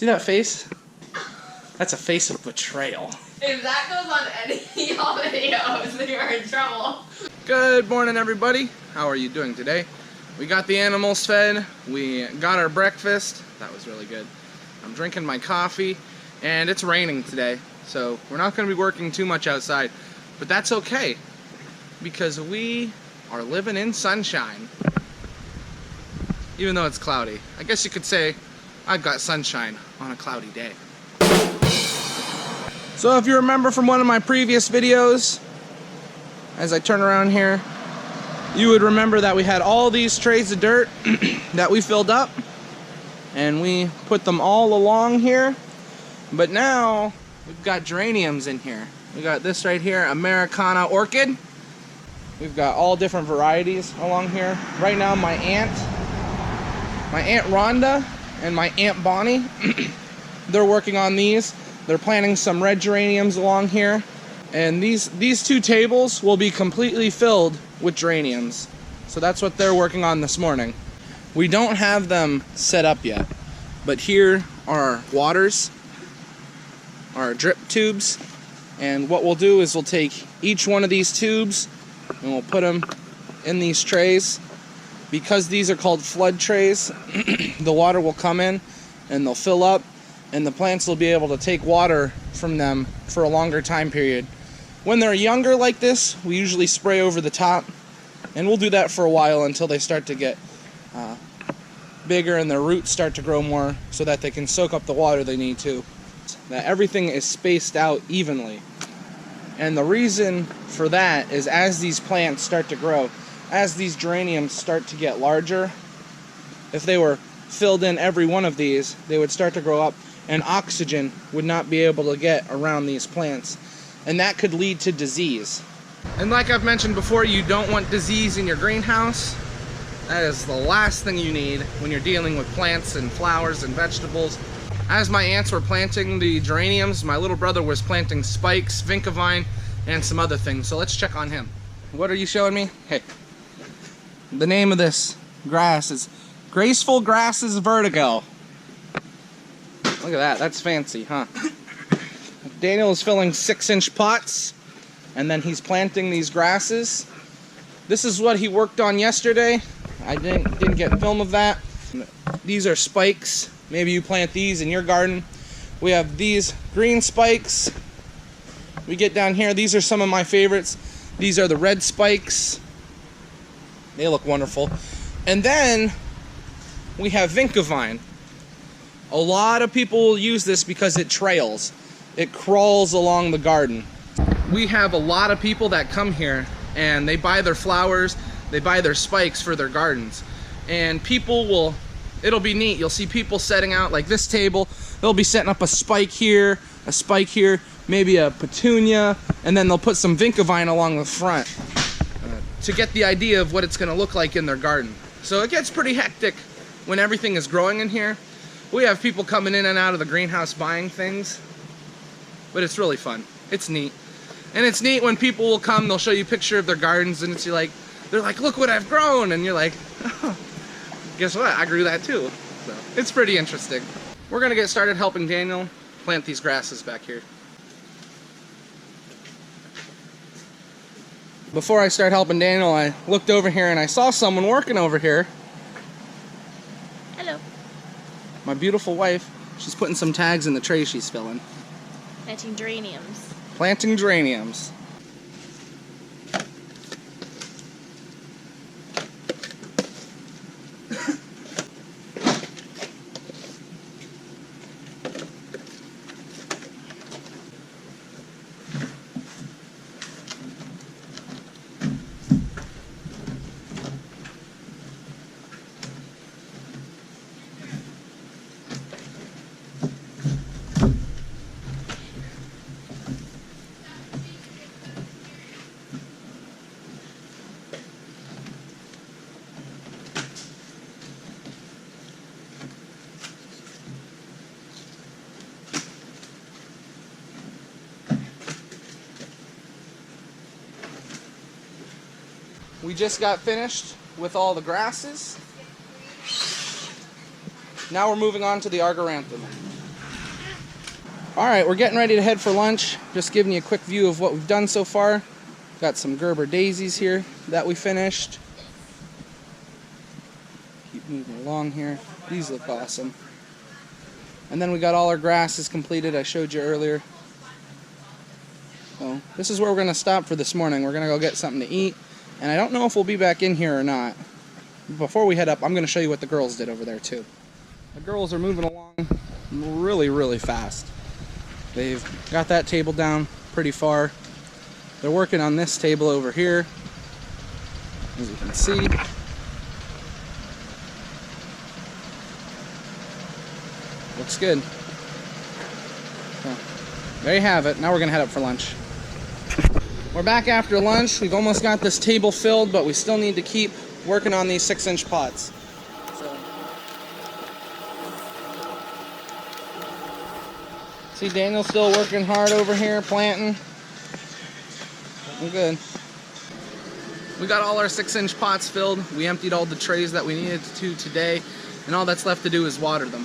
See that face? That's a face of betrayal. If that goes on any of y'all videos, then you're in trouble. Good morning, everybody. How are you doing today? We got the animals fed. We got our breakfast. That was really good. I'm drinking my coffee, and it's raining today, so we're not going to be working too much outside. But that's okay, because we are living in sunshine. Even though it's cloudy. I guess you could say I've got sunshine on a cloudy day. So if you remember from one of my previous videos, as I turn around here, you would remember that we had all these trays of dirt that we filled up, and we put them all along here. But now we've got geraniums in here. We got this right here, Americana orchid. We've got all different varieties along here. Right now my Aunt Rhonda and my Aunt Bonnie, they're working on these. They're planting some red geraniums along here. And these two tables will be completely filled with geraniums. So that's what they're working on this morning. We don't have them set up yet, but here are our waters, our drip tubes. And what we'll do is we'll take each one of these tubes and we'll put them in these trays. Because these are called flood trays, the water will come in and they'll fill up, and the plants will be able to take water from them for a longer time period. When they're younger like this, we usually spray over the top, and we'll do that for a while until they start to get bigger and their roots start to grow more so that they can soak up the water they need to. That everything is spaced out evenly. And the reason for that is as these plants start to grow, as these geraniums start to get larger, if they were filled in every one of these, they would start to grow up and oxygen would not be able to get around these plants. And that could lead to disease. And like I've mentioned before, you don't want disease in your greenhouse. That is the last thing you need when you're dealing with plants and flowers and vegetables. As my aunts were planting the geraniums, my little brother was planting spikes, Vinkavine, and some other things. So let's check on him. What are you showing me? Hey. The name of this grass is Graceful Grasses Vertigo. Look at that, that's fancy, huh? Daniel is filling 6-inch pots, and then he's planting these grasses. This is what he worked on yesterday. I didn't get film of that. These are spikes. Maybe you plant these in your garden. We have these green spikes. We get down here, these are some of my favorites. These are the red spikes. They look wonderful. And then we have Vinkavine. A lot of people will use this because it trails. It crawls along the garden. We have a lot of people that come here and they buy their flowers, they buy their spikes for their gardens. And people will, it'll be neat. You'll see people setting out like this table. They'll be setting up a spike here, maybe a petunia, and then they'll put some Vinkavine along the front to get the idea of what it's gonna look like in their garden. So it gets pretty hectic when everything is growing in here. We have people coming in and out of the greenhouse buying things, but it's really fun. It's neat. And it's neat when people will come, they'll show you a picture of their gardens, and they're like, look what I've grown, and you're like, oh, guess what, I grew that too. So it's pretty interesting. We're gonna get started helping Daniel plant these grasses back here. Before I start helping Daniel, I looked over here and I saw someone working over here. Hello. My beautiful wife, she's putting some tags in the tray she's filling. Planting geraniums. Planting geraniums. We just got finished with all the grasses. Now we're moving on to the Argyranthemum. Alright, we're getting ready to head for lunch. Just giving you a quick view of what we've done so far. Got some Gerber daisies here that we finished. Keep moving along here. These look awesome. And then we got all our grasses completed, I showed you earlier. So this is where we're going to stop for this morning. We're going to go get something to eat. And I don't know if we'll be back in here or not. Before we head up, I'm going to show you what the girls did over there too. The girls are moving along really, really fast. They've got that table down pretty far. They're working on this table over here, as you can see. Looks good. So, there you have it. Now we're gonna head up for lunch. We're back after lunch. We've almost got this table filled, but we still need to keep working on these 6-inch pots. See Daniel's still working hard over here, planting. Looking good. We got all our 6-inch pots filled. We emptied all the trays that we needed to today, and all that's left to do is water them.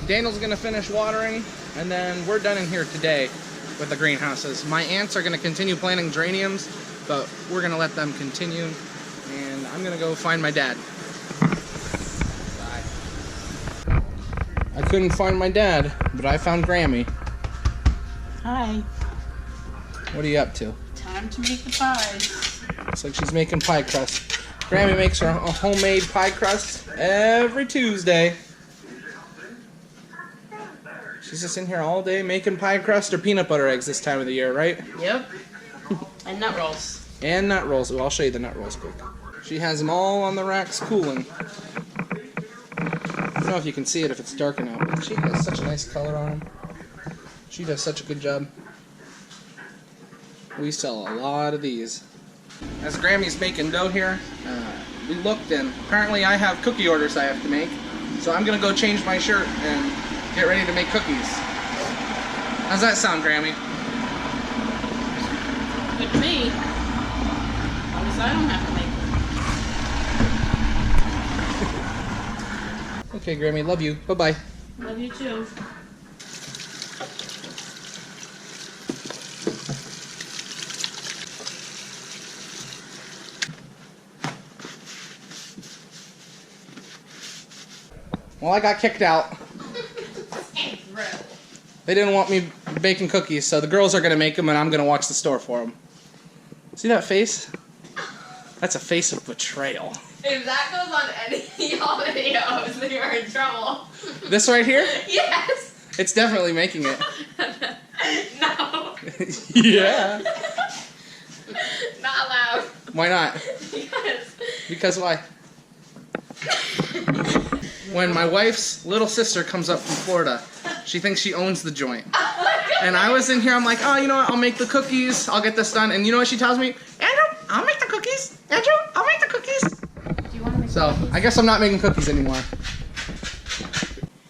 Daniel's gonna finish watering, and then we're done in here today with the greenhouses. My aunts are gonna continue planting geraniums, but we're gonna let them continue, and I'm gonna go find my dad. Bye. I couldn't find my dad, but I found Grammy. Hi. What are you up to? Time to make the pies. Looks like she's making pie crust. Grammy makes her a homemade pie crust every Tuesday. She's just in here all day making pie crust or peanut butter eggs this time of the year, right? Yep. And nut rolls. And nut rolls. Well, I'll show you the nut rolls quick. She has them all on the racks cooling. I don't know if you can see it if it's dark enough, but she has such a nice color on them. She does such a good job. We sell a lot of these. As Grammy's making dough here, we looked, and apparently I have cookie orders I have to make. So I'm going to go change my shirt and get ready to make cookies. How's that sound, Grammy? Good to me. As long as I don't have to make them. Okay, Grammy, love you. Bye-bye. Love you too. Well, I got kicked out. They didn't want me baking cookies, so the girls are going to make them, and I'm going to watch the store for them. See that face? That's a face of betrayal. If that goes on any of y'all videos, then you're in trouble. This right here? Yes. It's definitely making it. No. Yeah. Not allowed. Why not? Yes. Because why? When my wife's little sister comes up from Florida, she thinks she owns the joint. And I was in here, I'm like, oh, you know what, I'll make the cookies, I'll get this done. And you know what she tells me? Andrew, I'll make the cookies. Andrew, I'll make the cookies. Do you want to make So, I guess I'm not making cookies anymore.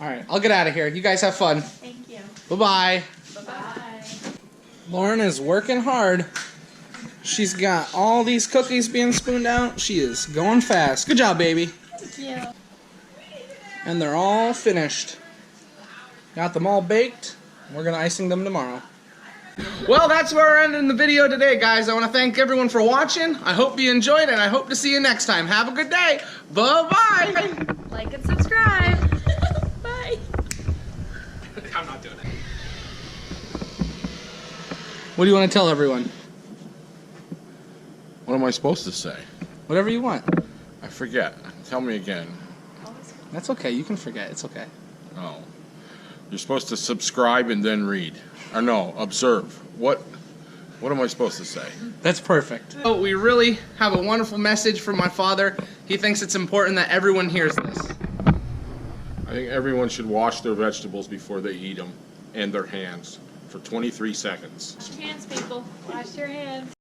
Alright, I'll get out of here. You guys have fun. Thank you. Bye-bye. Bye-bye. Lauren is working hard. She's got all these cookies being spooned out. She is going fast. Good job, baby. Thank you. And they're all finished. Got them all baked. We're gonna icing them tomorrow. Well, that's where we're ending the video today, guys. I want to thank everyone for watching. I hope you enjoyed, and I hope to see you next time. Have a good day. Bye-bye. Like and subscribe. Bye. I'm not doing it. What do you want to tell everyone? What am I supposed to say? Whatever you want. I forget. Tell me again. That's okay. You can forget. It's okay. Oh. You're supposed to subscribe and then read. Or no, observe. What am I supposed to say? That's perfect. Oh, we really have a wonderful message from my father. He thinks it's important that everyone hears this. I think everyone should wash their vegetables before they eat them and their hands for 23 seconds. Wash your hands, people. Wash your hands.